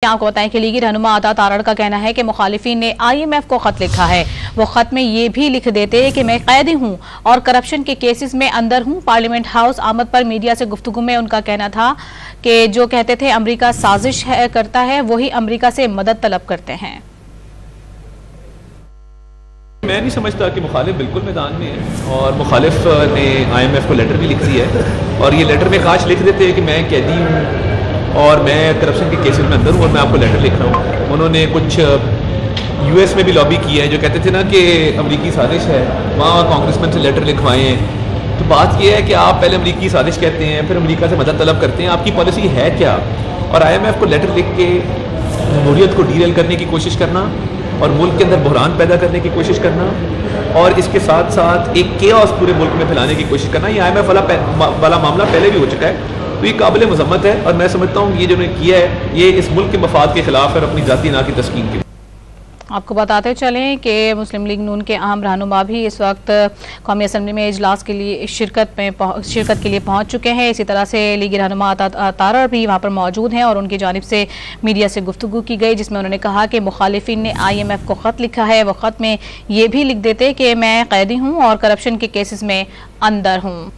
आपको बताएं कि लीगी रहनुमा अता तारड़ का कहना है कि मुखालिफिन ने IMF को खत लिखा है। वो खत में ये भी लिख देते कि मैं कैदी हूं और करप्शन के केसेस में अंदर हूं। पार्लियामेंट हाउस आमद पर मीडिया से गुफ्तगू में उनका कहना था कि जो कहते थे अमरीका साजिश करता है वही अमरीका से मदद तलब करते हैं। मैं नहीं समझता कि मुखालिफ बिल्कुल मैदान में है और मुखालिफ ने IMF को लेटर भी लिख दिया है और ये लेटर में काश लिख देते कि मैं कैदी हूँ और मैं करप्शन के केसेस में अंदर हूँ और मैं आपको लेटर लिख रहा हूँ। उन्होंने कुछ US में भी लॉबी की है, जो कहते थे ना कि अमरीकी साजिश है, वहाँ कांग्रेसमैन से लेटर लिखवाए हैं। तो बात यह है कि आप पहले अमरीकी साजिश कहते हैं, फिर अमरीका से मदद तलब करते हैं, आपकी पॉलिसी है क्या? और IMF को लेटर लिख के जमहूरियत को डीरेल करने की कोशिश करना और मुल्क के अंदर बहरान पैदा करने की कोशिश करना और इसके साथ साथ एक केओस पूरे मुल्क में फैलाने की कोशिश करना, ये IMF वाला मामला पहले भी हो चुका है। तो ये काबिल मज़म्मत है और मैं समझता हूँ ये जो उन्होंने किया है ये इस मुल्क के मफाद के खिलाफ है और अपनी जाती ना की तस्कीन के। आपको बताते चलें कि मुस्लिम लीग नून के अहम रहनुमा भी इस वक्त कौमी असम्बली में इजलास के लिए शिरकत के लिए पहुंच चुके हैं। इसी तरह से लीगी रहनुमा अता तारड़ भी वहां पर मौजूद हैं और उनकी जानिब से मीडिया से गुफ्तगू की गई, जिसमें उन्होंने कहा कि मुखालिफिन ने IMF को खत लिखा है। वो खत में ये भी लिख देते कि मैं कैदी हूँ और करप्शन के केसेस में अंदर हूँ।